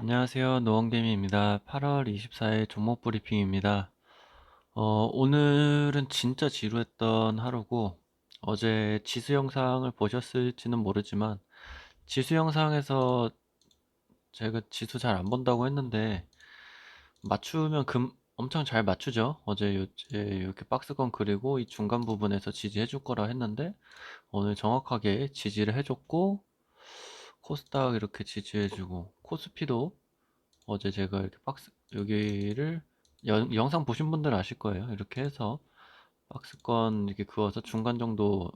안녕하세요. 노원개미입니다. 8월 24일 종목 브리핑입니다. 오늘은 진짜 지루했던 하루고, 어제 지수 영상을 보셨을지는 모르지만, 지수 영상에서 제가 지수 잘 안 본다고 했는데, 맞추면 엄청 잘 맞추죠? 어제 이렇게 박스권 그리고 이 중간 부분에서 지지해 줄 거라 했는데, 오늘 정확하게 지지를 해줬고, 코스닥 이렇게 지지해주고, 코스피도 어제 제가 이렇게 여기를 영상 보신 분들 아실 거예요. 이렇게 해서 박스권 이렇게 그어서 중간 정도,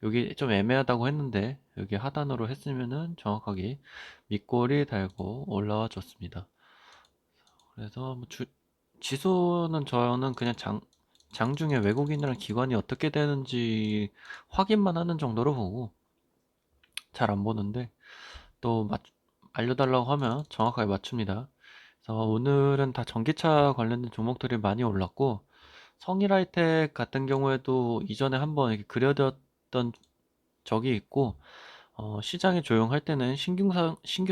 여기 좀 애매하다고 했는데 여기 하단으로 했으면은 정확하게 밑꼬리 달고 올라와 줬습니다. 그래서 뭐 지수는 저는 그냥 장중에 외국인이랑 기관이 어떻게 되는지 확인만 하는 정도로 보고 잘 안 보는데, 또 알려달라고 하면 정확하게 맞춥니다. 그래서 오늘은 다 전기차 관련된 종목들이 많이 올랐고, 성일하이텍 같은 경우에도 이전에 한번 이렇게 그려졌던 적이 있고, 시장이 조용할 때는 신규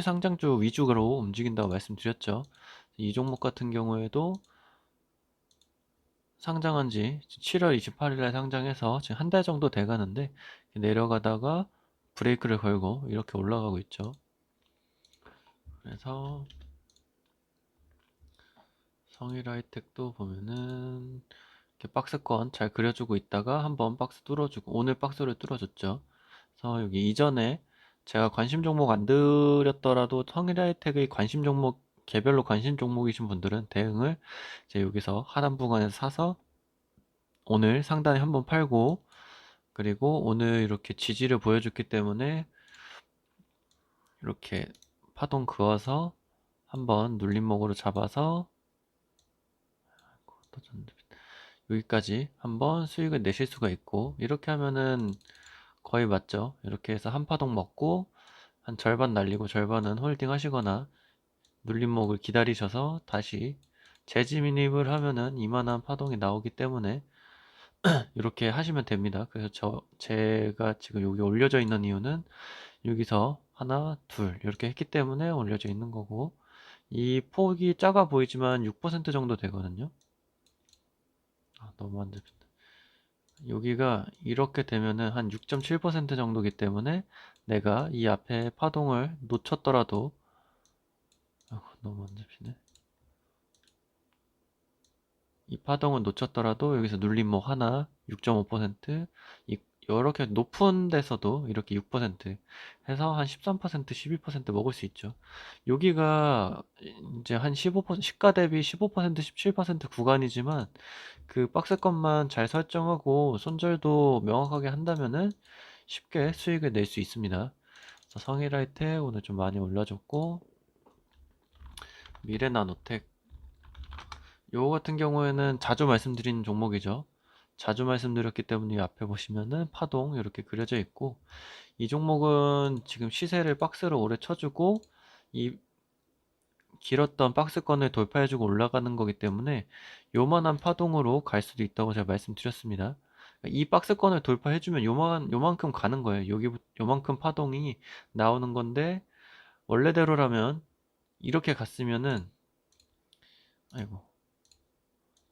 상장주 위주로 움직인다고 말씀드렸죠. 이 종목 같은 경우에도 상장한 지 7월 28일에 상장해서 지금 한 달 정도 돼 가는데, 내려가다가 브레이크를 걸고 이렇게 올라가고 있죠. 그래서 성일하이텍도 보면은 이렇게 박스권 잘 그려주고 있다가 한번 박스 뚫어주고, 오늘 박스를 뚫어줬죠. 그래서 여기 이전에 제가 관심 종목 안 드렸더라도 성일하이텍의 관심 종목, 개별로 관심 종목이신 분들은 대응을 이제 여기서 하단 부근에서 사서 오늘 상단에 한번 팔고, 그리고 오늘 이렇게 지지를 보여줬기 때문에 이렇게 파동 그어서 한번 눌림목으로 잡아서 여기까지 한번 수익을 내실 수가 있고, 이렇게 하면은 거의 맞죠. 이렇게 해서 한 파동 먹고 한 절반 날리고 절반은 홀딩 하시거나 눌림목을 기다리셔서 다시 재진입을 하면은 이만한 파동이 나오기 때문에 이렇게 하시면 됩니다. 그래서 제가 지금 여기 올려져 있는 이유는 여기서 하나 둘 이렇게 했기 때문에 올려져 있는 거고, 이 폭이 작아 보이지만 6% 정도 되거든요. 너무 안 잡힌다. 여기가 이렇게 되면은 한 6.7% 정도기 때문에 내가 이 앞에 파동을 놓쳤더라도, 너무 안 잡히네. 이 파동을 놓쳤더라도 여기서 눌림목 하나 6.5%, 이렇게 높은 데서도 이렇게 6% 해서 한 13%, 12% 먹을 수 있죠. 여기가 이제 한 15%, 시가 대비 15%, 17% 구간이지만 그 박스권만 잘 설정하고 손절도 명확하게 한다면은 쉽게 수익을 낼 수 있습니다. 그래서 성일하이텍 오늘 좀 많이 올라줬고, 미래나노텍 요거 같은 경우에는 자주 말씀드리는 종목이죠. 자주 말씀드렸기 때문에 이 앞에 보시면은 파동 이렇게 그려져 있고, 이 종목은 지금 시세를 박스로 오래 쳐주고 이 길었던 박스권을 돌파해주고 올라가는 거기 때문에 요만한 파동으로 갈 수도 있다고 제가 말씀드렸습니다. 이 박스권을 돌파해주면 요만큼 가는 거예요. 요만큼 파동이 나오는 건데, 원래대로라면 이렇게 갔으면은, 아이고,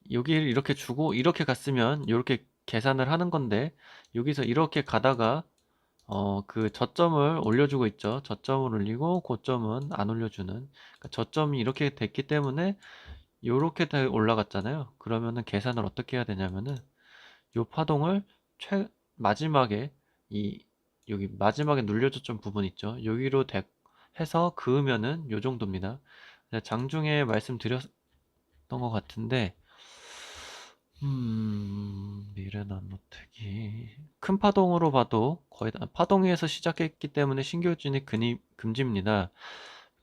여기를 이렇게 주고 이렇게 갔으면 이렇게 계산을 하는 건데, 여기서 이렇게 가다가 그 저점을 올려주고 있죠. 저점을 올리고 고점은 안 올려주는, 그러니까 저점이 이렇게 됐기 때문에 요렇게 다 올라갔잖아요. 그러면은 계산을 어떻게 해야 되냐면은 요 파동을 마지막에 이 여기 마지막에 눌려줬던 부분 있죠. 여기로 해서 그으면은 요 정도입니다. 장중에 말씀드렸던 것 같은데, 미래나노텍이 큰 파동으로 봐도 거의 다 파동 위에서 시작했기 때문에 신규 진입 금지입니다.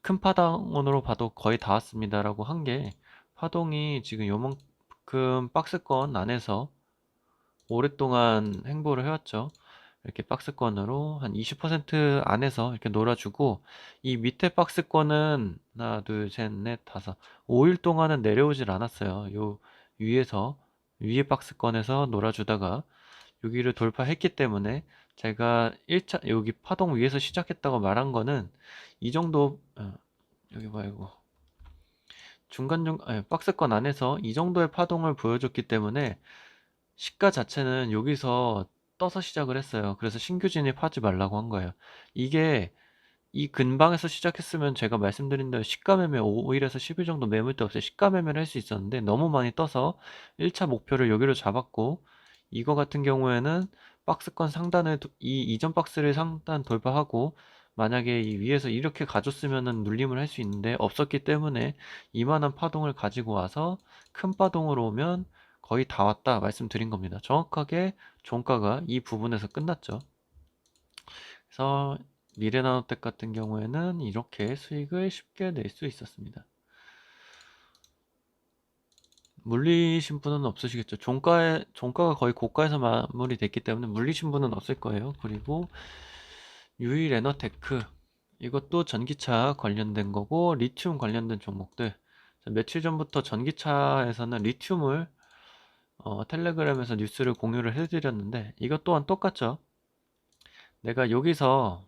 큰 파동으로 봐도 거의 다 왔습니다라고 한 게, 파동이 지금 요만큼 박스권 안에서 오랫동안 행보를 해왔죠. 이렇게 박스권으로 한 20% 안에서 이렇게 놀아주고, 이 밑에 박스권은 하나, 둘, 셋, 넷, 다섯, 5일 동안은 내려오질 않았어요. 요 위에서, 위에 박스권에서 놀아주다가 여기를 돌파했기 때문에, 제가 1차 여기 파동 위에서 시작했다고 말한 거는 이 정도, 여기 말고 박스권 안에서 이 정도의 파동을 보여줬기 때문에 시가 자체는 여기서 떠서 시작을 했어요. 그래서 신규 진입하지 말라고 한 거예요. 이게 이 근방에서 시작했으면 제가 말씀드린 대로 시가 매매 5일에서 10일 정도 매물대 없이 시가 매매를 할 수 있었는데 너무 많이 떠서 1차 목표를 여기로 잡았고, 이거 같은 경우에는 박스권 상단을 이 이전 박스를 상단 돌파하고 만약에 이 위에서 이렇게 가줬으면은 눌림을 할 수 있는데 없었기 때문에 이만한 파동을 가지고 와서 큰 파동으로 오면 거의 다 왔다 말씀드린 겁니다. 정확하게 종가가 이 부분에서 끝났죠. 그래서 미래나노텍 같은 경우에는 이렇게 수익을 쉽게 낼 수 있었습니다. 물리신 분은 없으시겠죠. 종가가 거의 고가에서 마무리됐기 때문에 물리신 분은 없을 거예요. 그리고 유일에너테크, 이것도 전기차 관련된 거고 리튬 관련된 종목들. 며칠 전부터 전기차에서는 리튬을 텔레그램에서 뉴스를 공유를 해드렸는데 이것 또한 똑같죠. 내가 여기서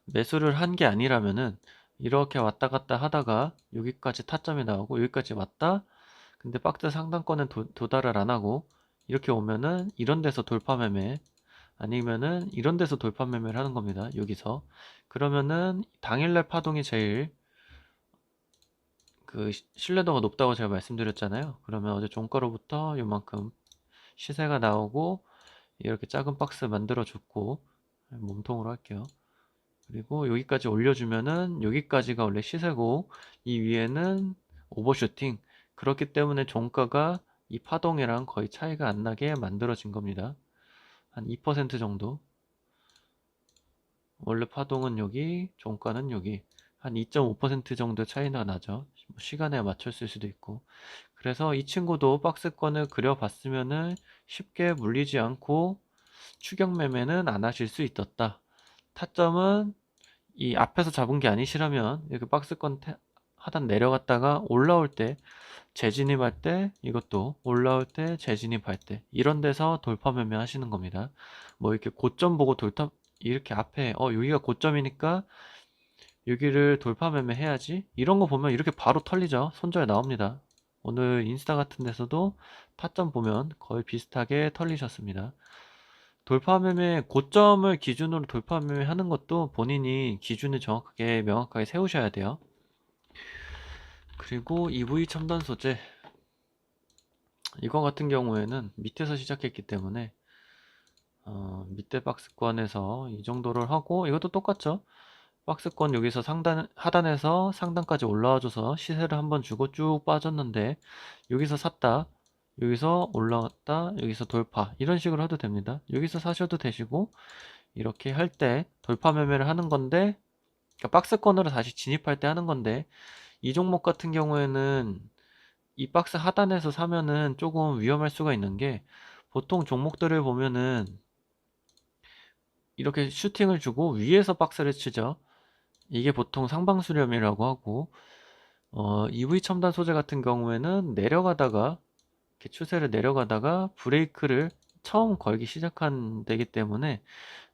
매수를 한 게 아니라면은 이렇게 왔다 갔다 하다가 여기까지 타점이 나오고 여기까지 왔다, 근데 박스 상단권은 도달을 안 하고 이렇게 오면은 이런 데서 돌파 매매, 아니면은 이런 데서 돌파 매매를 하는 겁니다. 여기서. 그러면은 당일날 파동이 제일 그 신뢰도가 높다고 제가 말씀드렸잖아요. 그러면 어제 종가로부터 요만큼 시세가 나오고 이렇게 작은 박스 만들어 줬고, 몸통으로 할게요. 그리고 여기까지 올려주면은 여기까지가 원래 시세고 이 위에는 오버슈팅. 그렇기 때문에 종가가 이 파동이랑 거의 차이가 안 나게 만들어진 겁니다. 한 2% 정도. 원래 파동은 여기, 종가는 여기. 한 2.5% 정도 차이가 나죠. 시간에 맞췄을 수도 있고. 그래서 이 친구도 박스권을 그려봤으면은 쉽게 물리지 않고 추격 매매는 안 하실 수 있었다. 타점은 이 앞에서 잡은 게 아니시라면 이렇게 박스권 하단 내려갔다가 올라올 때 재진입할 때, 이것도 올라올 때 재진입할 때 이런 데서 돌파 매매 하시는 겁니다. 뭐 이렇게 고점 보고 이렇게 앞에 여기가 고점이니까 여기를 돌파 매매 해야지 이런 거 보면 이렇게 바로 털리죠. 손절 나옵니다. 오늘 인스타 같은 데서도 타점 보면 거의 비슷하게 털리셨습니다. 돌파 매매, 고점을 기준으로 돌파 매매 하는 것도 본인이 기준을 정확하게 명확하게 세우셔야 돼요. 그리고 EV 첨단 소재, 이거 같은 경우에는 밑에서 시작했기 때문에 밑에 박스권에서 이 정도를 하고, 이것도 똑같죠. 박스권 여기서 하단에서 상단까지 올라와줘서 시세를 한번 주고 쭉 빠졌는데 여기서 샀다, 여기서 올라왔다, 여기서 돌파, 이런 식으로 해도 됩니다. 여기서 사셔도 되시고, 이렇게 할 때 돌파 매매를 하는 건데, 그러니까 박스권으로 다시 진입할 때 하는 건데, 이 종목 같은 경우에는 이 박스 하단에서 사면은 조금 위험할 수가 있는 게, 보통 종목들을 보면은 이렇게 슈팅을 주고 위에서 박스를 치죠. 이게 보통 상방수렴이라고 하고, EV 첨단 소재 같은 경우에는 내려가다가 이렇게 추세를 내려가다가 브레이크를 처음 걸기 시작한 데기 때문에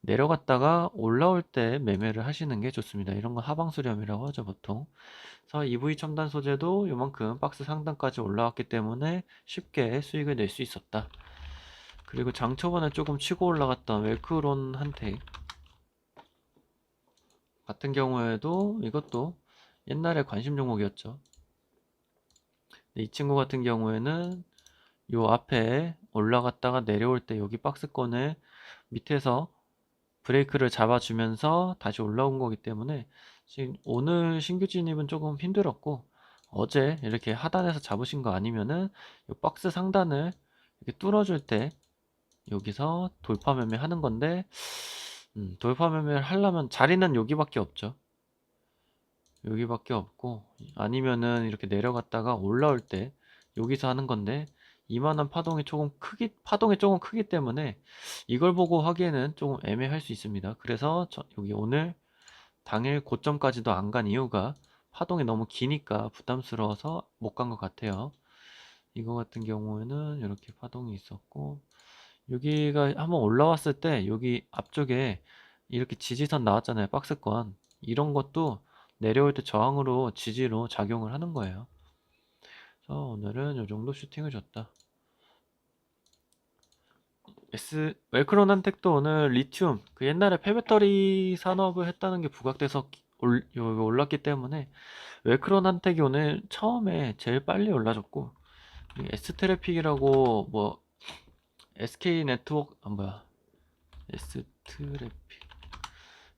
내려갔다가 올라올 때 매매를 하시는 게 좋습니다. 이런 건 하방수렴이라고 하죠, 보통. 그래서 EV 첨단 소재도 요만큼 박스 상단까지 올라왔기 때문에 쉽게 수익을 낼 수 있었다. 그리고 장 초반에 조금 치고 올라갔던 웰크론한테 같은 경우에도 이것도 옛날에 관심 종목이었죠. 이 친구 같은 경우에는 요 앞에 올라갔다가 내려올 때 여기 박스권을 밑에서 브레이크를 잡아주면서 다시 올라온 거기 때문에 지금 오늘 신규 진입은 조금 힘들었고, 어제 이렇게 하단에서 잡으신 거 아니면은 요 박스 상단을 이렇게 뚫어줄 때 여기서 돌파 매매 하는 건데, 돌파 매매를 하려면 자리는 여기밖에 없죠. 여기밖에 없고, 아니면은 이렇게 내려갔다가 올라올 때 여기서 하는 건데, 이만한 파동이 조금 크기 때문에 이걸 보고 하기에는 조금 애매할 수 있습니다. 그래서 여기 오늘 당일 고점까지도 안 간 이유가 파동이 너무 기니까 부담스러워서 못 간 것 같아요. 이거 같은 경우에는 이렇게 파동이 있었고, 여기가 한번 올라왔을 때 여기 앞쪽에 이렇게 지지선 나왔잖아요. 박스권. 이런 것도 내려올 때 저항으로 지지로 작용을 하는 거예요. 그래서 오늘은 이 정도 슈팅을 줬다. 웰크론한텍도 오늘 리튬 그 옛날에 폐배터리 산업을 했다는 게 부각돼서 올랐기 때문에 웰크론한텍이 오늘 처음에 제일 빨리 올라줬고, S트래픽이라고 뭐 SK 네트워크 뭐야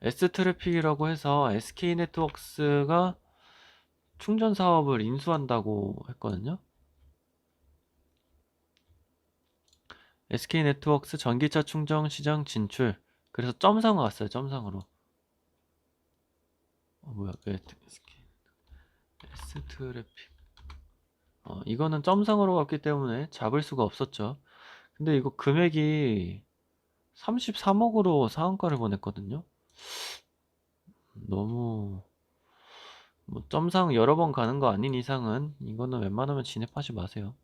S트래픽이라고 해서 SK 네트워크스가 충전 사업을 인수한다고 했거든요. SK 네트워크스 전기차 충전 시장 진출. 그래서 점상 왔어요. 점상으로. 뭐야? 왜 S트래픽. 이거는 점상으로 왔기 때문에 잡을 수가 없었죠. 근데 이거 금액이 33억으로 상한가를 보냈거든요. 너무 뭐 점상 여러 번 가는 거 아닌 이상은 이거는 웬만하면 진입하지 마세요.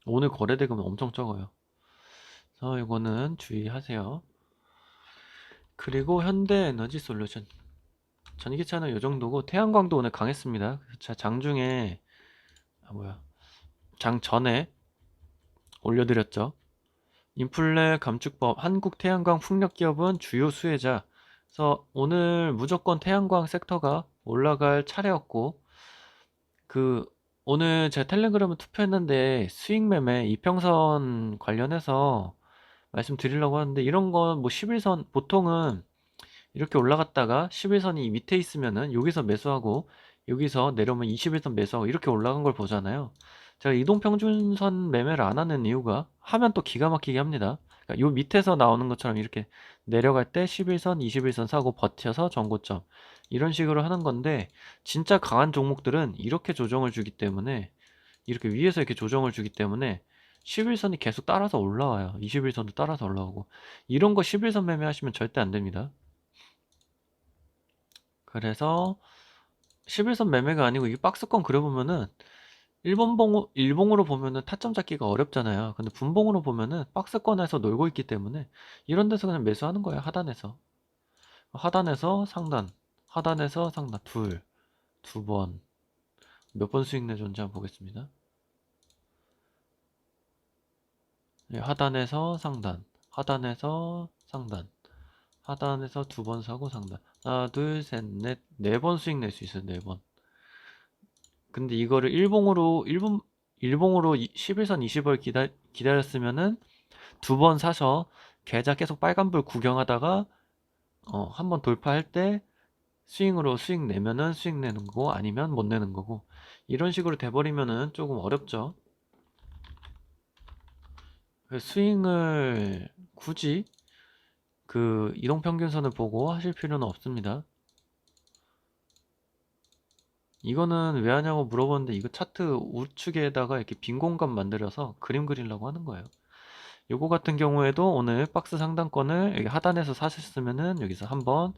오늘 거래대금은 엄청 적어요. 그래서 이거는 주의하세요. 그리고 현대에너지솔루션 전기차는 이 정도고, 태양광도 오늘 강했습니다. 장중에 장 전에 올려드렸죠. 인플레 감축법, 한국 태양광 풍력기업은 주요 수혜자. 그래서 오늘 무조건 태양광 섹터가 올라갈 차례였고, 오늘 제가 텔레그램에 투표했는데 수익 매매 이평선 관련해서 말씀드리려고 하는데, 이런 건 뭐 11선 보통은 이렇게 올라갔다가 11선이 밑에 있으면은 여기서 매수하고 여기서 내려오면 21선 매수하고 이렇게 올라간 걸 보잖아요. 제가 이동평균선 매매를 안 하는 이유가, 하면 또 기가 막히게 합니다. 그러니까 요 밑에서 나오는 것처럼 이렇게 내려갈 때 11선, 21선 사고 버텨서 전고점 이런 식으로 하는 건데, 진짜 강한 종목들은 이렇게 조정을 주기 때문에, 이렇게 위에서 이렇게 조정을 주기 때문에 11선이 계속 따라서 올라와요. 21선도 따라서 올라오고, 이런 거 11선 매매하시면 절대 안 됩니다. 그래서 11선 매매가 아니고, 이게 박스권 그려보면은 일봉으로 보면은 타점 잡기가 어렵잖아요. 근데 분봉으로 보면은 박스권에서 놀고 있기 때문에 이런 데서 그냥 매수하는 거예요. 하단에서 상단, 하단에서 상단 두 번. 몇 번 수익 내줬는지 한번 보겠습니다. 네, 하단에서 상단, 하단에서 상단, 하단에서 두 번 사고 상단. 하나, 둘, 셋, 넷, 네 번 수익 낼 수 있어요. 네 번. 근데 이거를 일봉으로 11선 20월 기다렸으면은 두 번 사서 계좌 계속 빨간불 구경하다가 한번 돌파할 때 스윙으로 수익 내면은 수익 내는 거고, 아니면 못 내는 거고, 이런 식으로 돼버리면은 조금 어렵죠. 스윙을 굳이 그 이동평균선을 보고 하실 필요는 없습니다. 이거는 왜 하냐고 물어보는데, 이거 차트 우측에다가 이렇게 빈 공간 만들어서 그림 그리려고 하는 거예요. 요거 같은 경우에도 오늘 박스 상단권을 여기 하단에서 사셨으면은 여기서 한 번,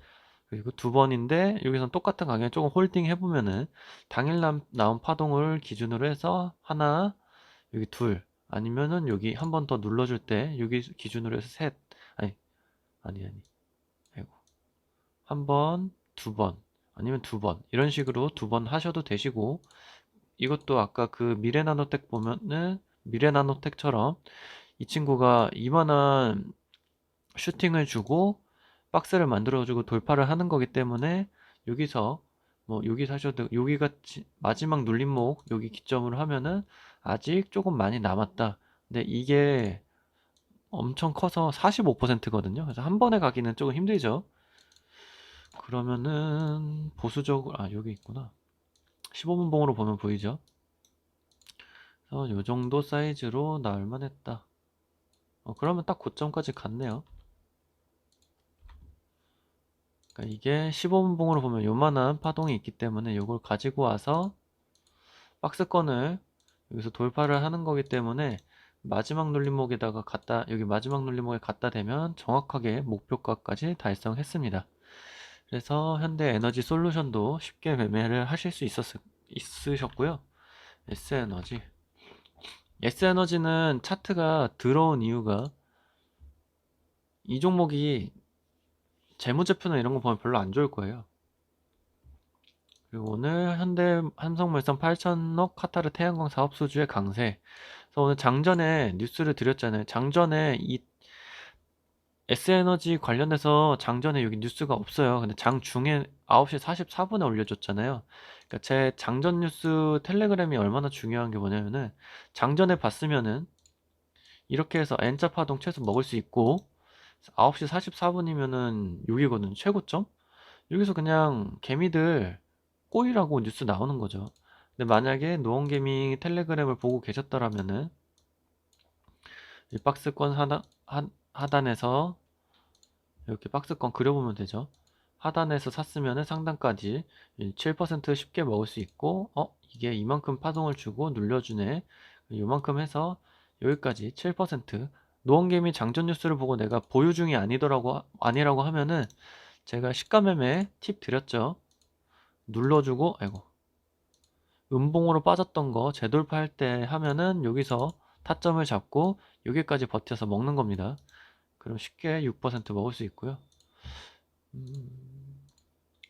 그리고 두 번인데, 여기선 똑같은 가격에 조금 홀딩 해보면은 당일 나온 파동을 기준으로 해서 하나, 여기 둘, 아니면은 여기 한 번 더 눌러줄 때 여기 기준으로 해서 셋, 아니, 아이고, 한 번, 두 번, 아니면 두 번, 이런 식으로 두 번 하셔도 되시고, 이것도 아까 그 미래나노텍 보면은 미래나노텍처럼 이 친구가 이만한 슈팅을 주고 박스를 만들어주고 돌파를 하는 거기 때문에, 여기서 뭐 여기 사셔도, 여기가 마지막 눌림목 여기 기점으로 하면은 아직 조금 많이 남았다. 근데 이게 엄청 커서 45%거든요. 그래서 한 번에 가기는 조금 힘들죠. 그러면은 보수적으로, 여기 있구나. 15분 봉으로 보면 보이죠. 그래서 요 정도 사이즈로 나올 만했다. 그러면 딱 고점까지 갔네요. 그러니까 이게 15분 봉으로 보면 요만한 파동이 있기 때문에 요걸 가지고 와서 박스권을 여기서 돌파를 하는 거기 때문에, 마지막 눌림목에다가 여기 마지막 눌림목에 갖다 대면 정확하게 목표가까지 달성했습니다. 그래서 현대에너지 솔루션도 쉽게 매매를 하실 수 있으셨고요. S에너지는 차트가 들어온 이유가, 이 종목이 재무제표나 이런 거 보면 별로 안 좋을 거예요. 그리고 오늘 현대 삼성물산 8천억 카타르 태양광 사업 수주의 강세. 그래서 오늘 장전에 뉴스를 드렸잖아요. 장전에 이 S에너지 관련해서 장전에 여기 뉴스가 없어요. 근데 장중에 9시 44분에 올려줬잖아요. 그러니까 제 장전 뉴스 텔레그램이 얼마나 중요한 게 뭐냐면은 장전에 봤으면은 이렇게 해서 N자 파동 최소 먹을 수 있고 9시 44분이면은 여기거든 최고점. 여기서 그냥 개미들 꼬이라고 뉴스 나오는 거죠. 근데 만약에 노원개미 텔레그램을 보고 계셨더라면은 이 박스권 하단에서 이렇게 박스권 그려보면 되죠. 하단에서 샀으면은 상단까지 7% 쉽게 먹을 수 있고, 이게 이만큼 파동을 주고 눌려주네. 요만큼 해서 여기까지 7%. 노원개미 장전 뉴스를 보고 내가 보유 중이 아니라고 하면은 제가 시가매매 팁 드렸죠. 눌러주고, 아이고, 음봉으로 빠졌던 거 재돌파할 때 하면은 여기서 타점을 잡고 여기까지 버텨서 먹는 겁니다. 그럼 쉽게 6% 먹을 수 있고요.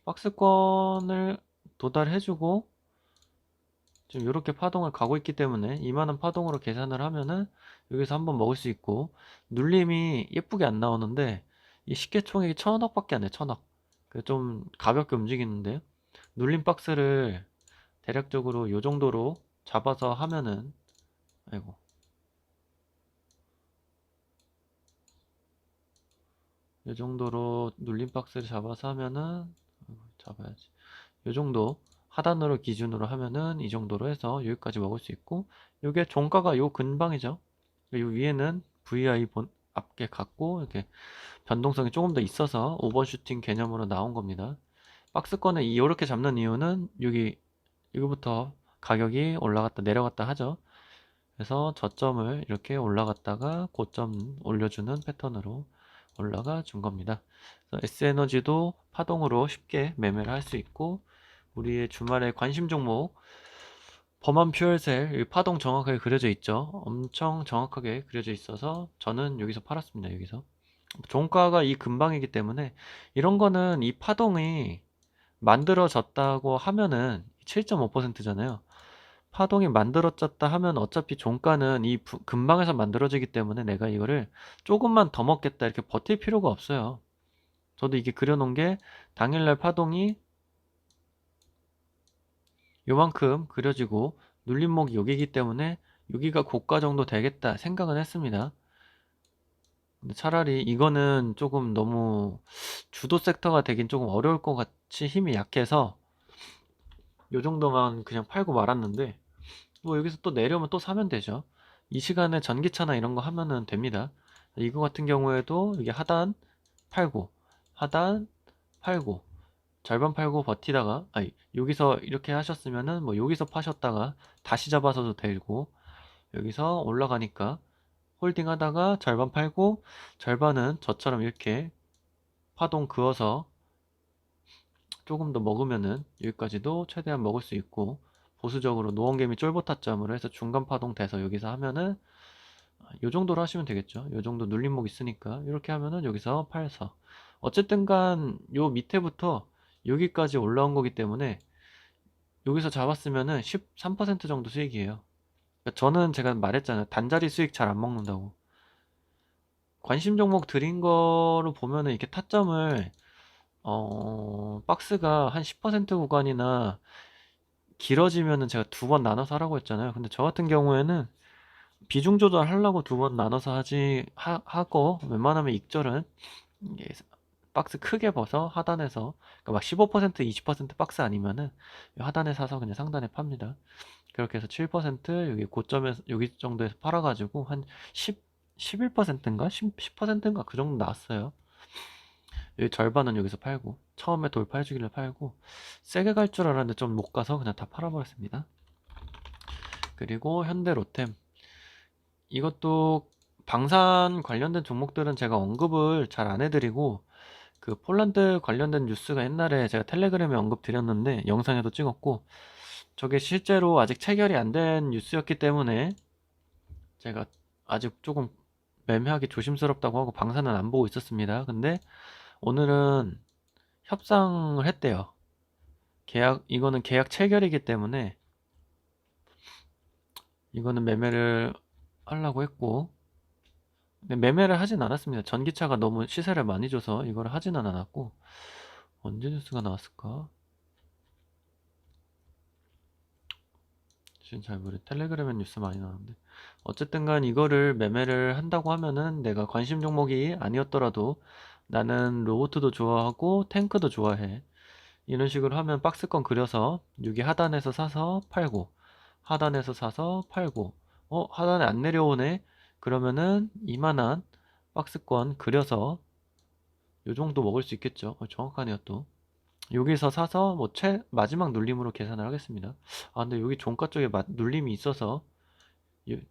박스권을 도달해주고 지금 이렇게 파동을 가고 있기 때문에 이만한 파동으로 계산을 하면은 여기서 한번 먹을 수 있고, 눌림이 예쁘게 안 나오는데 이 시계총액이 1000억밖에 안 돼. 1000억. 좀 가볍게 움직이는데요. 눌림 박스를 대략적으로 요 정도로 잡아서 하면은, 아이고, 요 정도로 눌림 박스를 잡아서 하면은, 잡아야지. 요 정도 하단으로 기준으로 하면은 이 정도로 해서 여기까지 먹을 수 있고, 요게 종가가 요 근방이죠. 요 위에는 VI 앞에 갖고 이렇게 변동성이 조금 더 있어서 오버슈팅 개념으로 나온 겁니다. 박스권을 이렇게 잡는 이유는 여기부터 가격이 올라갔다 내려갔다 하죠. 그래서 저점을 이렇게 올라갔다가 고점 올려주는 패턴으로 올라가 준 겁니다. S에너지도 파동으로 쉽게 매매를 할 수 있고, 우리의 주말에 관심 종목 범한 퓨얼셀 파동 정확하게 그려져 있죠. 엄청 정확하게 그려져 있어서 저는 여기서 팔았습니다. 여기서 종가가 이 근방이기 때문에 이런 거는 이 파동이 만들어졌다고 하면은 7.5%잖아요. 파동이 만들어졌다 하면 어차피 종가는 이 근방에서 만들어지기 때문에 내가 이거를 조금만 더 먹겠다 이렇게 버틸 필요가 없어요. 저도 이게 그려놓은 게 당일날 파동이 요만큼 그려지고 눌림목이 여기기 때문에 여기가 고가 정도 되겠다 생각은 했습니다. 근데 차라리 이거는 조금 너무 주도 섹터가 되긴 조금 어려울 것 같이 힘이 약해서 요 정도만 그냥 팔고 말았는데, 뭐 여기서 또 내려오면 또 사면 되죠. 이 시간에 전기차나 이런 거 하면은 됩니다. 이거 같은 경우에도 이게 하단 팔고 하단 팔고 절반 팔고 버티다가, 아니 여기서 이렇게 하셨으면은 뭐 여기서 파셨다가 다시 잡아서도 되고, 여기서 올라가니까 홀딩 하다가 절반 팔고 절반은 저처럼 이렇게 파동 그어서 조금 더 먹으면은 여기까지도 최대한 먹을 수 있고, 보수적으로 노원개미 쫄보 타점으로 해서 중간 파동 돼서 여기서 하면은 요 정도로 하시면 되겠죠. 요 정도 눌림목 있으니까 이렇게 하면은 여기서 팔서 어쨌든 간 요 밑에부터 여기까지 올라온 거기 때문에 여기서 잡았으면은 13% 정도 수익이에요. 그러니까 저는 제가 말했잖아요. 단자리 수익 잘 안 먹는다고. 관심 종목 드린 거로 보면은 이렇게 타점을 박스가 한 10% 구간이나 길어지면은 제가 두 번 나눠서 하라고 했잖아요. 근데 저 같은 경우에는 비중 조절하려고 두 번 나눠서 하고, 웬만하면 익절은 이게 박스 크게 벗어 하단에서, 그러니까 막 15% 20% 박스 아니면은 하단에 사서 그냥 상단에 팝니다. 그렇게 해서 7% 여기 고점에서 여기 정도에서 팔아가지고 한 11%인가 10%인가 그 정도 나왔어요. 여기 절반은 여기서 팔고, 처음에 돌파해주길래 팔고, 세게 갈 줄 알았는데 좀 못 가서 그냥 다 팔아버렸습니다. 그리고 현대로템, 이것도 방산 관련된 종목들은 제가 언급을 잘 안 해드리고, 그 폴란드 관련된 뉴스가 옛날에 제가 텔레그램에 언급 드렸는데 영상에도 찍었고, 저게 실제로 아직 체결이 안 된 뉴스였기 때문에 제가 아직 조금 매매하기 조심스럽다고 하고 방산은 안 보고 있었습니다. 근데 오늘은 협상을 했대요. 이거는 계약 체결이기 때문에 이거는 매매를 하려고 했고, 근데 매매를 하진 않았습니다. 전기차가 너무 시세를 많이 줘서 이걸 하지는 않았고. 언제 뉴스가 나왔을까? 지금 잘 모르겠. 텔레그램에 뉴스 많이 나왔는데, 어쨌든 간 이거를 매매를 한다고 하면은 내가 관심 종목이 아니었더라도 나는 로보트도 좋아하고 탱크도 좋아해. 이런 식으로 하면 박스권 그려서 여기 하단에서 사서 팔고, 하단에서 사서 팔고, 하단에 안 내려오네? 그러면은 이만한 박스권 그려서 요 정도 먹을 수 있겠죠. 정확하네요 또. 여기서 사서 뭐 마지막 눌림으로 계산을 하겠습니다. 아 근데 여기 종가 쪽에 눌림이 있어서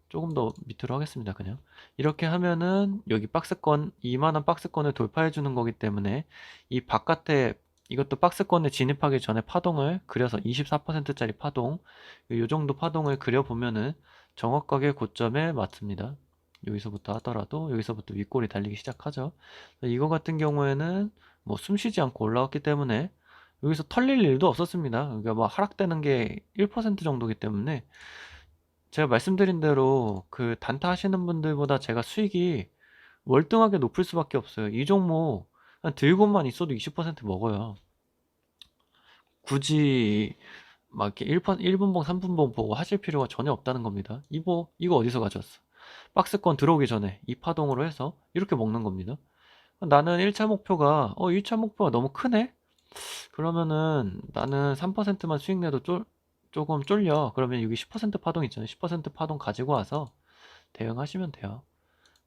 조금 더 밑으로 하겠습니다. 그냥 이렇게 하면은 여기 박스권, 이만한 박스권을 돌파해 주는 거기 때문에 이 바깥에, 이것도 박스권에 진입하기 전에 파동을 그려서 24%짜리 파동, 요 정도 파동을 그려보면은 정확하게 고점에 맞습니다. 여기서부터 하더라도 여기서부터 윗골이 달리기 시작하죠. 이거 같은 경우에는 뭐 숨쉬지 않고 올라왔기 때문에 여기서 털릴 일도 없었습니다. 그러니까 뭐 하락되는 게 1% 정도기 때문에 제가 말씀드린 대로 그 단타 하시는 분들보다 제가 수익이 월등하게 높을 수밖에 없어요. 이 종목 한 들고만 있어도 20% 먹어요. 굳이 막 이렇게 1분봉, 3분봉 보고 하실 필요가 전혀 없다는 겁니다. 이거 어디서 가져왔어? 박스권 들어오기 전에 이 파동으로 해서 이렇게 먹는 겁니다. 나는 1차 목표가 1차 목표가 너무 크네? 그러면은 나는 3%만 수익 내도 조금 쫄려. 그러면 여기 10% 파동 있잖아요. 10% 파동 가지고 와서 대응하시면 돼요.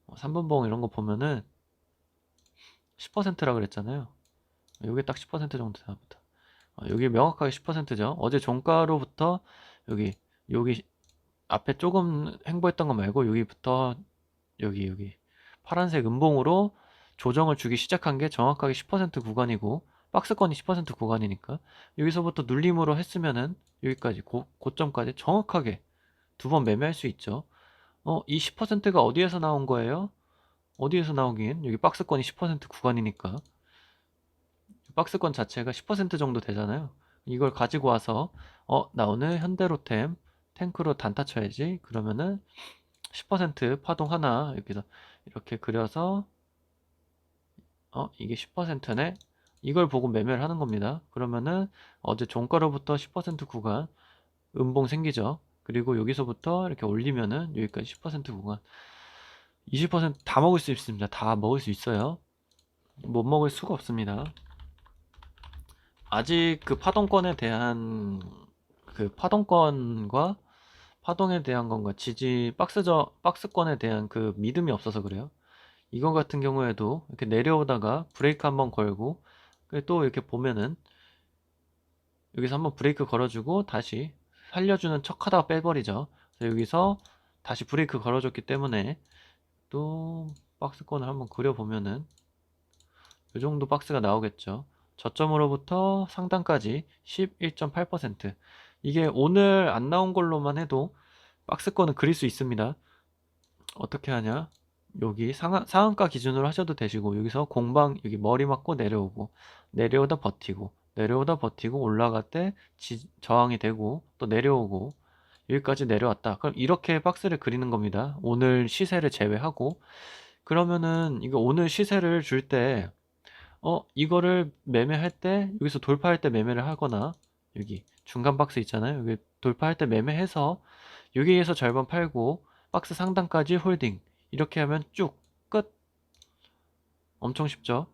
3분봉 이런 거 보면은 10%라 그랬잖아요. 여기 딱 10% 정도 나옵니다. 여기 명확하게 10%죠. 어제 종가로부터 여기 앞에 조금 횡보했던 거 말고 여기부터 여기 파란색 음봉으로 조정을 주기 시작한 게 정확하게 10% 구간이고, 박스권이 10% 구간이니까 여기서부터 눌림으로 했으면은 여기까지 고점까지 정확하게 두 번 매매할 수 있죠. 이 10%가 어디에서 나온 거예요? 어디에서 나오긴, 여기 박스권이 10% 구간이니까 박스권 자체가 10% 정도 되잖아요. 이걸 가지고 와서 나 오늘 현대로템 탱크로 단타 쳐야지. 그러면은 10% 파동 하나 여기서 이렇게 그려서 이게 10%네? 이걸 보고 매매를 하는 겁니다. 그러면은 어제 종가로부터 10% 구간 음봉 생기죠. 그리고 여기서부터 이렇게 올리면은 여기까지 10% 구간 20%다 먹을 수 있습니다. 다 먹을 수 있어요. 못 먹을 수가 없습니다. 아직 그 파동권에 대한 그 파동권과 파동에 대한 건가 박스권에 대한 그 믿음이 없어서 그래요. 이거 같은 경우에도 이렇게 내려오다가 브레이크 한번 걸고 또 이렇게 보면은 여기서 한번 브레이크 걸어주고 다시 살려주는 척 하다가 빼버리죠. 그래서 여기서 다시 브레이크 걸어줬기 때문에 또 박스권을 한번 그려보면은 이 정도 박스가 나오겠죠. 저점으로부터 상단까지 11.8%. 이게 오늘 안 나온 걸로만 해도 박스권은 그릴 수 있습니다. 어떻게 하냐? 여기 상한가 기준으로 하셔도 되시고, 여기서 공방 여기 머리 맞고 내려오고, 내려오다 버티고, 내려오다 버티고, 올라갈 때 저항이 되고 또 내려오고, 여기까지 내려왔다. 그럼 이렇게 박스를 그리는 겁니다. 오늘 시세를 제외하고. 그러면은 이거 오늘 시세를 줄 때 이거를 매매할 때 여기서 돌파할 때 매매를 하거나, 여기 중간 박스 있잖아요. 여기 돌파할 때 매매해서 여기에서 절반 팔고 박스 상단까지 홀딩, 이렇게 하면 쭉 끝. 엄청 쉽죠.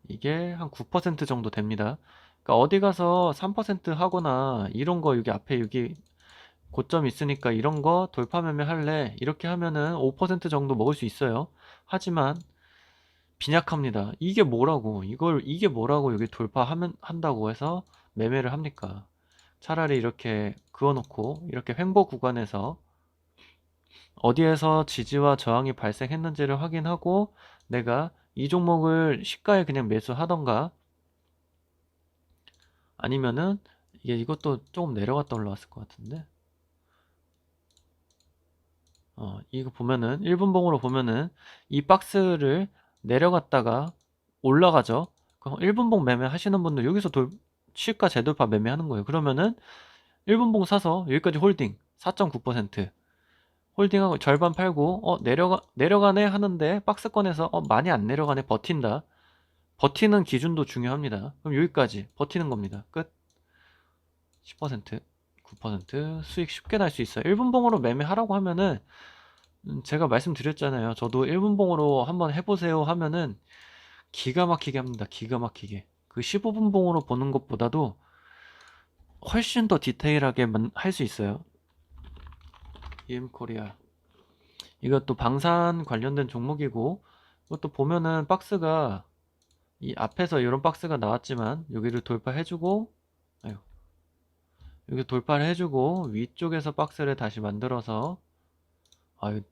이게 한 9% 정도 됩니다. 그러니까 어디 가서 3% 하거나 이런 거, 여기 앞에 여기 고점 있으니까 이런 거 돌파 매매 할래, 이렇게 하면은 5% 정도 먹을 수 있어요. 하지만 빈약합니다. 이게 뭐라고 여기 한다고 해서 매매를 합니까? 차라리 이렇게 그어놓고 이렇게 횡보 구간에서 어디에서 지지와 저항이 발생했는지를 확인하고 내가 이 종목을 시가에 그냥 매수하던가, 아니면은 이것도 조금 내려갔다 올라왔을 것 같은데, 이거 보면은 1분봉으로 보면은 이 박스를 내려갔다가 올라가죠. 그럼 1분봉 매매 하시는 분들 여기서 시가 재돌파 매매하는 거예요. 그러면은 1분봉 사서 여기까지 홀딩 4.9% 홀딩하고 절반 팔고 내려가네 하는데 박스권에서 많이 안 내려가네 버틴다. 버티는 기준도 중요합니다. 그럼 여기까지 버티는 겁니다. 끝. 10% 9% 수익 쉽게 날 수 있어요. 1분봉으로 매매하라고 하면은 제가 말씀드렸잖아요. 저도 1분봉으로 한번 해보세요 하면은 기가 막히게 합니다. 기가 막히게. 그 15분봉으로 보는 것보다도 훨씬 더 디테일하게 할 수 있어요. EM코리아 이것도 방산 관련된 종목이고, 이것도 보면은 박스가 이 앞에서 이런 박스가 나왔지만 여기를 돌파해주고, 아유, 여기 돌파를 해주고 위쪽에서 박스를 다시 만들어서,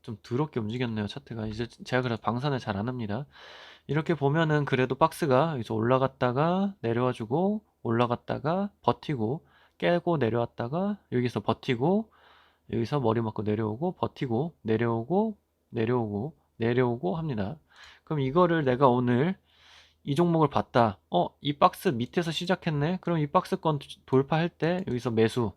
좀 더럽게 움직였네요 차트가. 이제 제가 그래서 방산을 잘 안 합니다. 이렇게 보면은 그래도 박스가 여기서 올라갔다가 내려와주고 올라갔다가 버티고 깨고 내려왔다가 여기서 버티고 여기서 머리 맞고 내려오고 버티고 내려오고 내려오고 내려오고 합니다. 그럼 이거를 내가 오늘 이 종목을 봤다. 이 박스 밑에서 시작했네. 그럼 이 박스권 돌파할 때 여기서 매수.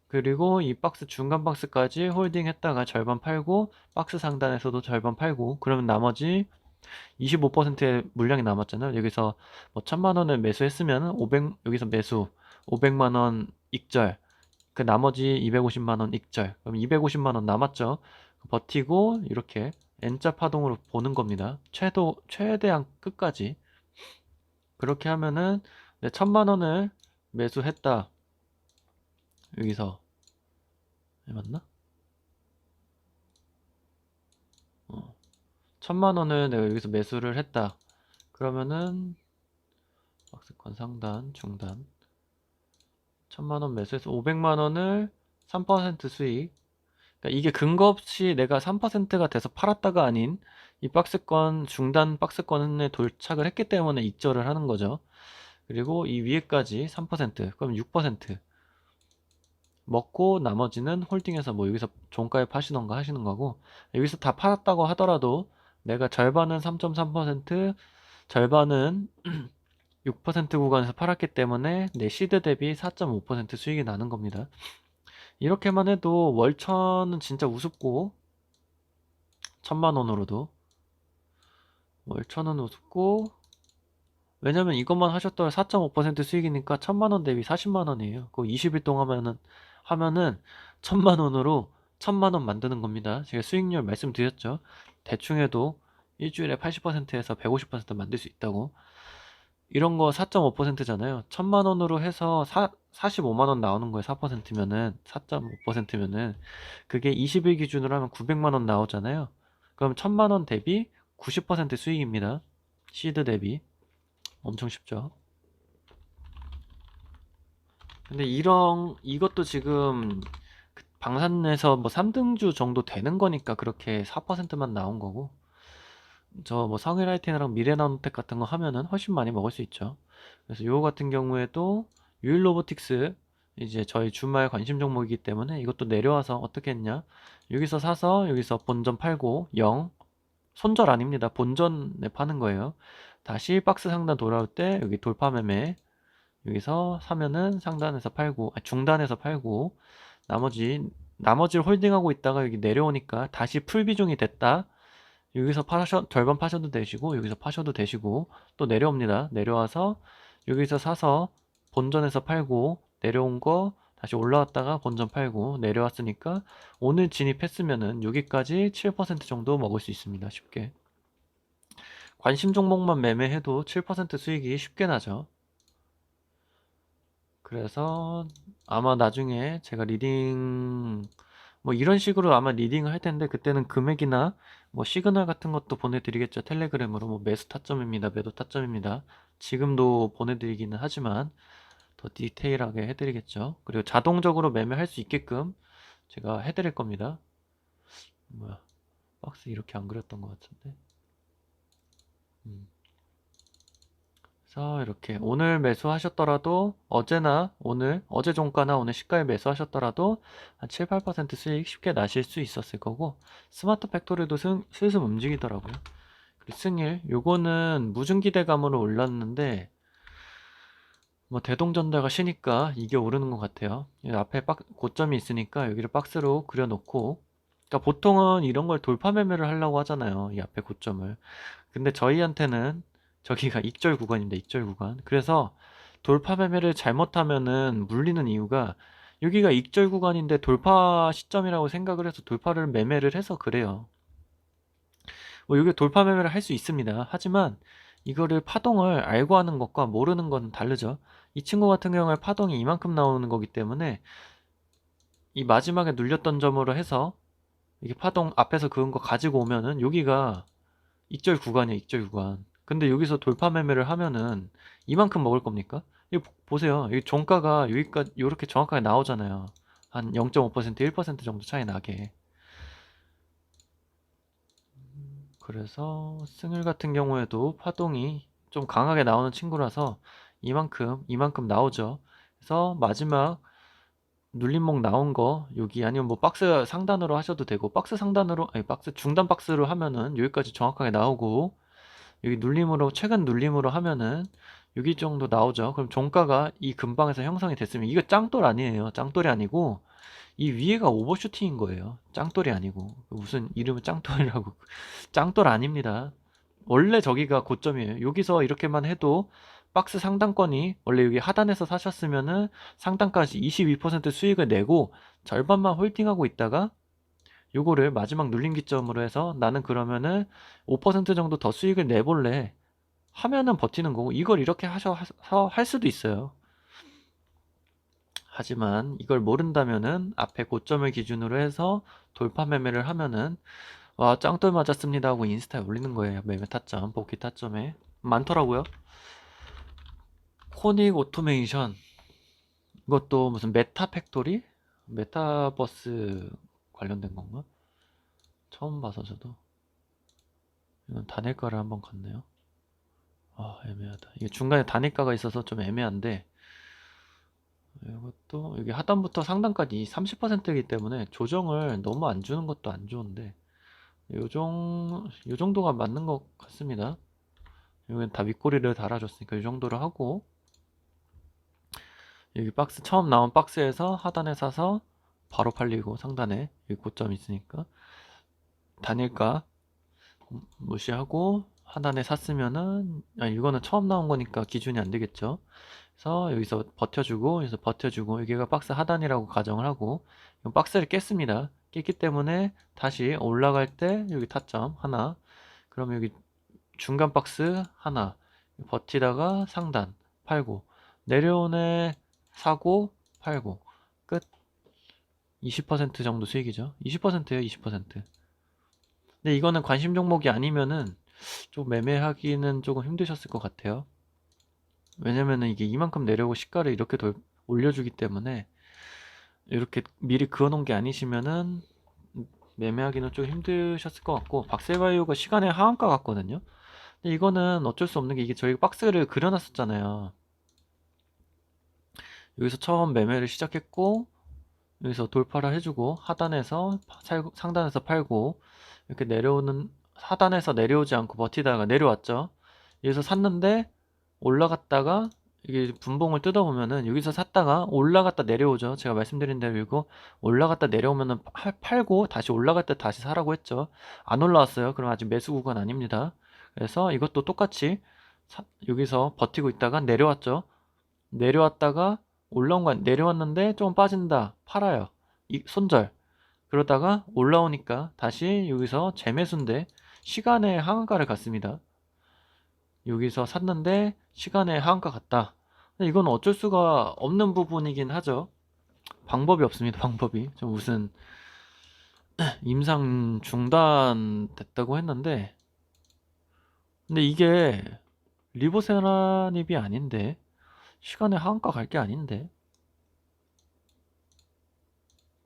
그리고 이 박스 중간 박스까지 홀딩 했다가 절반 팔고 박스 상단에서도 절반 팔고, 그러면 나머지 25%의 물량이 남았잖아요. 여기서 뭐 1000만원을 매수했으면 500 여기서 매수 500만원 익절, 그 나머지 250만원 익절, 그럼 250만원 남았죠. 버티고 이렇게 N자 파동으로 보는 겁니다. 최대한 끝까지. 그렇게 하면은 1000만원을 매수했다. 여기서 맞나? 1000만원을 내가 여기서 매수를 했다. 그러면은 박스권 상단 중단 1000만원 매수해서 500만원을 3% 수익. 그러니까 이게 근거 없이 내가 3%가 돼서 팔았다가 아닌 이 박스권 중단 박스권에 도착을 했기 때문에 익절을 하는 거죠. 그리고 이 위에까지 3% 그럼 6% 먹고 나머지는 홀딩해서 뭐 여기서 종가에 파시던가 하시는 거고, 여기서 다 팔았다고 하더라도 내가 절반은 3.3% 절반은 6% 구간에서 팔았기 때문에 내 시드 대비 4.5% 수익이 나는 겁니다. 이렇게만 해도 월천은 진짜 우습고, 1000만원으로도 월천은 우습고, 왜냐면 이것만 하셨더라 4.5% 수익이니까 1000만원 대비 40만원이에요. 그거 20일 동안 하면은 1000만원으로 1000만원 만드는 겁니다. 제가 수익률 말씀드렸죠. 대충 해도 일주일에 80%에서 150% 만들 수 있다고. 이런 거 4.5%잖아요. 1000만원으로 해서 45만원 나오는 거예요. 4%면은, 4.5%면은. 그게 20일 기준으로 하면 900만원 나오잖아요. 그럼 1000만원 대비 90% 수익입니다. 시드 대비. 엄청 쉽죠. 근데 이것도 지금 방산에서 뭐 3등주 정도 되는 거니까 그렇게 4%만 나온 거고, 저 뭐 성일라이팅이랑 미래나노텍 같은 거 하면은 훨씬 많이 먹을 수 있죠. 그래서 요거 같은 경우에도 유일로보틱스 이제 저희 주말 관심 종목이기 때문에 이것도 내려와서 어떻게 했냐, 여기서 사서 여기서 본전 팔고 0 손절 아닙니다. 본전에 파는 거예요. 다시 박스 상단 돌아올 때 여기 돌파 매매, 여기서 사면은 상단에서 팔고, 중단에서 팔고, 나머지를 홀딩하고 있다가 여기 내려오니까 다시 풀 비중이 됐다. 여기서 절반 파셔도 되시고 여기서 파셔도 되시고, 또 내려옵니다. 내려와서 여기서 사서 본전에서 팔고, 내려온 거 다시 올라왔다가 본전 팔고, 내려왔으니까 오늘 진입했으면은 여기까지 7% 정도 먹을 수 있습니다. 쉽게. 관심 종목만 매매해도 7% 수익이 쉽게 나죠. 그래서 아마 나중에 제가 리딩 뭐 이런 식으로 아마 리딩을 할 텐데, 그때는 금액이나 뭐 시그널 같은 것도 보내드리겠죠. 텔레그램으로 뭐 매수 타점입니다, 매도 타점입니다. 지금도 보내드리기는 하지만 더 디테일하게 해드리겠죠. 그리고 자동적으로 매매할 수 있게끔 제가 해드릴 겁니다. 뭐야, 박스 이렇게 안 그렸던 것 같은데. 그래서 이렇게 오늘 매수하셨더라도 어제 종가나 오늘 시가에 매수하셨더라도 한 7, 8% 수익 쉽게 나실 수 있었을 거고, 스마트 팩토리도 슬슬 움직이더라고요. 그리고 승일 요거는 무슨 기대감으로 올랐는데 뭐 대동전자가 쉬니까 이게 오르는 것 같아요. 앞에 고점이 있으니까 여기를 박스로 그려놓고, 그러니까 보통은 이런 걸 돌파 매매를 하려고 하잖아요. 이 앞에 고점을. 근데 저희한테는 저기가 익절 구간입니다. 익절 구간. 그래서 돌파 매매를 잘못하면은 물리는 이유가, 여기가 익절 구간인데 돌파 시점이라고 생각을 해서 돌파를 매매를 해서 그래요. 뭐 여기 돌파 매매를 할 수 있습니다. 하지만 이거를 파동을 알고 하는 것과 모르는 건 다르죠. 이 친구 같은 경우에 파동이 이만큼 나오는 거기 때문에 이 마지막에 눌렸던 점으로 해서 이게 파동 앞에서 그은 거 가지고 오면은 여기가 익절 구간이에요. 익절 구간. 근데 여기서 돌파 매매를 하면은 이만큼 먹을 겁니까? 이거 보세요. 이 종가가 여기까지 이렇게 정확하게 나오잖아요. 한 0.5%, 1% 정도 차이 나게. 그래서 승일 같은 경우에도 파동이 좀 강하게 나오는 친구라서 이만큼 나오죠. 그래서 마지막 눌림목 나온 거 여기, 아니면 뭐 박스 상단으로 하셔도 되고, 박스 상단으로, 아니 박스 중단 박스로 하면은 여기까지 정확하게 나오고, 여기 눌림으로, 최근 눌림으로 하면은 여기 정도 나오죠. 그럼 종가가 이 근방에서 형성이 됐으면, 이거 짱돌 아니에요. 짱돌이 아니고 이 위에가 오버슈팅인 거예요. 짱돌이 아니고. 무슨 이름은 짱돌이라고. 짱돌 아닙니다. 원래 저기가 고점이에요. 여기서 이렇게만 해도 박스 상단권이, 원래 여기 하단에서 사셨으면은 상단까지 22% 수익을 내고 절반만 홀딩하고 있다가 요거를 마지막 눌림 기점으로 해서, 나는 그러면은 5% 정도 더 수익을 내볼래 하면은 버티는 거고, 이걸 이렇게 하셔서 할 수도 있어요. 하지만 이걸 모른다면은 앞에 고점을 기준으로 해서 돌파 매매를 하면은, 와 짱돌 맞았습니다 하고 인스타에 올리는 거예요. 매매 타점, 복귀 타점에 많더라고요. 코닉 오토메이션, 이것도 무슨 메타 팩토리? 메타버스 관련된 건가? 처음 봐서 저도. 이건 단일가를 한번 갔네요. 아 애매하다. 이게 중간에 단일가가 있어서 좀 애매한데, 이것도 여기 하단부터 상단까지 30%이기 때문에 조정을 너무 안 주는 것도 안 좋은데, 요 정도가 맞는 것 같습니다. 여기는 다 윗꼬리를 달아줬으니까 이 정도로 하고, 여기 박스 처음 나온 박스에서 하단에 사서 바로 팔리고, 상단에 여기 고점 있으니까 단일가 무시하고 하단에 샀으면은, 이거는 처음 나온 거니까 기준이 안 되겠죠. 그래서 여기서 버텨주고, 여기서 버텨주고, 여기가 박스 하단이라고 가정을 하고, 박스를 깼습니다. 깼기 때문에 다시 올라갈 때 여기 타점 하나, 그럼 여기 중간 박스 하나, 버티다가 상단 팔고, 내려오네 사고 팔고, 끝. 20% 정도 수익이죠. 20%예요, 20%. 근데 이거는 관심 종목이 아니면은 좀 매매하기는 조금 힘드셨을 것 같아요. 왜냐면은 이게 이만큼 내려오고 시가를 이렇게 올려주기 때문에, 이렇게 미리 그어놓은 게 아니시면은 매매하기는 좀 힘드셨을 것 같고, 박셀바이오가 시간의 하한가 같거든요. 근데 이거는 어쩔 수 없는 게, 이게 저희가 박스를 그려놨었잖아요. 여기서 처음 매매를 시작했고, 여기서 돌파를 해주고, 하단에서 상단에서 팔고, 이렇게 내려오는, 하단에서 내려오지 않고 버티다가 내려왔죠. 여기서 샀는데 올라갔다가, 이게 분봉을 뜯어보면은 여기서 샀다가 올라갔다 내려오죠. 제가 말씀드린 대로, 이거 올라갔다 내려오면은 팔고 다시 올라갈 때 다시 사라고 했죠. 안 올라왔어요. 그럼 아직 매수 구간 아닙니다. 그래서 이것도 똑같이 여기서 버티고 있다가 내려왔죠. 내려왔다가 올라온 건, 내려왔는데 좀 빠진다, 팔아요. 손절. 그러다가 올라오니까 다시 여기서 재매수인데 시간의 하한가를 갔습니다. 여기서 샀는데 시간의 하한가 갔다. 근데 이건 어쩔 수가 없는 부분이긴 하죠. 방법이 없습니다. 방법이. 좀 무슨 임상 중단됐다고 했는데, 근데 이게 리보세라닙이 아닌데, 시간의 하한가 갈 게 아닌데.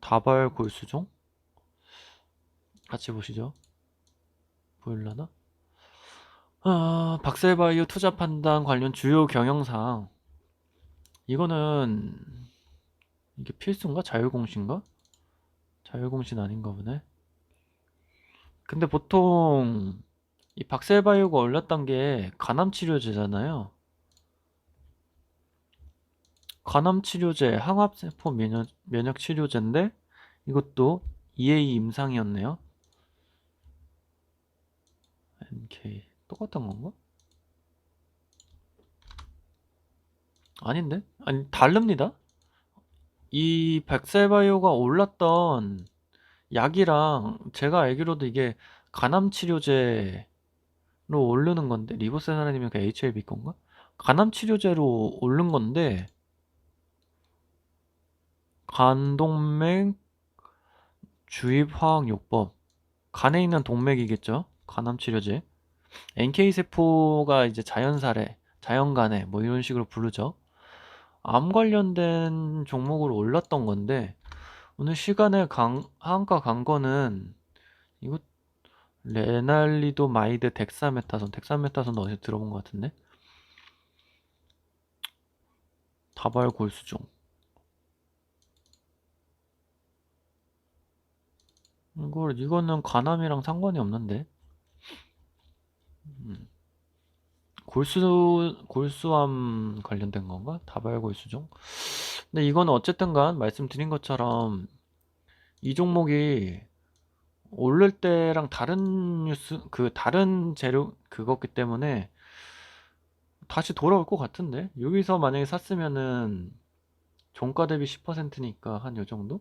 다발 골수종 같이 보시죠. 보일라나? 박셀바이오 투자 판단 관련 주요 경영상. 이거는, 이게 필수인가? 자율공시인가? 자율공시는 아닌가 보네. 근데 보통 이 박셀바이오가 올렸던 게 간암치료제잖아요. 간암치료제, 항암세포 면역 치료제인데 이것도 EA 임상이었네요. NK 똑같은 건가? 아닌데? 아니 다릅니다. 이 백셀바이오가 올랐던 약이랑 제가 알기로도 이게 간암치료제로 오르는 건데 리보세라님이 그 HLB 건가? 간암치료제로 오른 건데 간동맥 주입화학요법 간에 있는 동맥이겠죠? 간암치료제 NK세포가 이제 자연사례 자연간에 뭐 이런 식으로 부르죠. 암 관련된 종목으로 올랐던 건데 오늘 시간에 하한가 간 거는 이거 레날리도마이드 덱사메타손 어디서 들어본 것 같은데 다발골수종 이거는 간암이랑 상관이 없는데 골수암 관련된 건가? 다발골수종 근데 이거는 어쨌든간 말씀드린 것처럼 이 종목이 오를 때랑 다른 뉴스 다른 재료 그거기 때문에 다시 돌아올 것 같은데 여기서 만약에 샀으면은 종가 대비 10%니까 한 요 정도?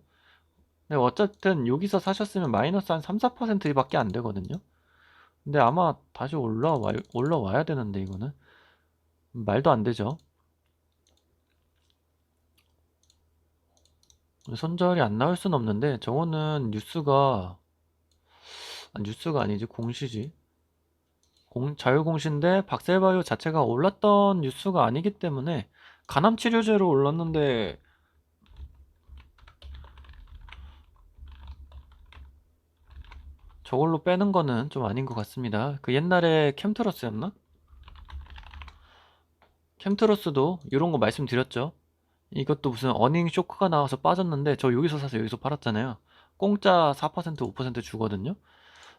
근데 어쨌든 여기서 사셨으면 마이너스 한 3, 4%밖에 안 되거든요. 근데 아마 다시 올라와야 되는데 이거는 말도 안 되죠. 손절이 안 나올 순 없는데 저거는 뉴스가 아니지 공시지. 자유공시인데 박셀바이오 자체가 올랐던 뉴스가 아니기 때문에 간암치료제로 올랐는데 저걸로 빼는 거는 좀 아닌 것 같습니다. 그 옛날에 캠트러스였나? 캠트러스도 이런 거 말씀드렸죠. 이것도 무슨 어닝 쇼크가 나와서 빠졌는데 저 여기서 사서 여기서 팔았잖아요. 공짜 4% 5% 주거든요.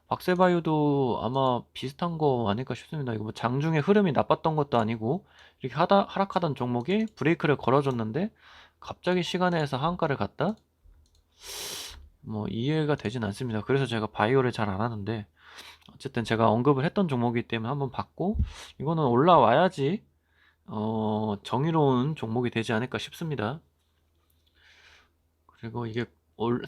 박세바이오도 아마 비슷한 거 아닐까 싶습니다. 이거 뭐 장중에 흐름이 나빴던 것도 아니고 이렇게 하락하던 종목이 브레이크를 걸어줬는데 갑자기 시간에서 하한가를 갔다? 뭐 이해가 되진 않습니다. 그래서 제가 바이오를 잘 안 하는데 어쨌든 제가 언급을 했던 종목이기 때문에 한번 봤고 이거는 올라와야지 정의로운 종목이 되지 않을까 싶습니다. 그리고 이게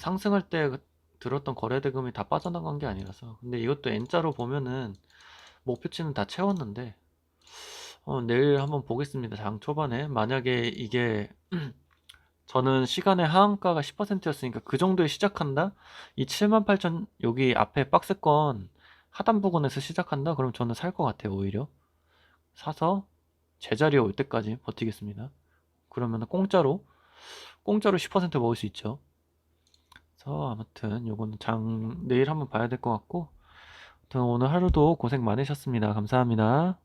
상승할 때 들었던 거래대금이 다 빠져나간 게 아니라서 근데 이것도 N자로 보면은 목표치는 다 채웠는데 내일 한번 보겠습니다. 장 초반에 만약에 이게 저는 시간의 하한가가 10%였으니까 그 정도에 시작한다? 이 78,000 여기 앞에 박스권 하단 부근에서 시작한다? 그럼 저는 살 것 같아요. 오히려 사서 제자리에 올 때까지 버티겠습니다. 그러면 공짜로 10% 먹을 수 있죠. 그래서 아무튼 요거는 장 내일 한번 봐야 될 것 같고 아무튼 오늘 하루도 고생 많으셨습니다. 감사합니다.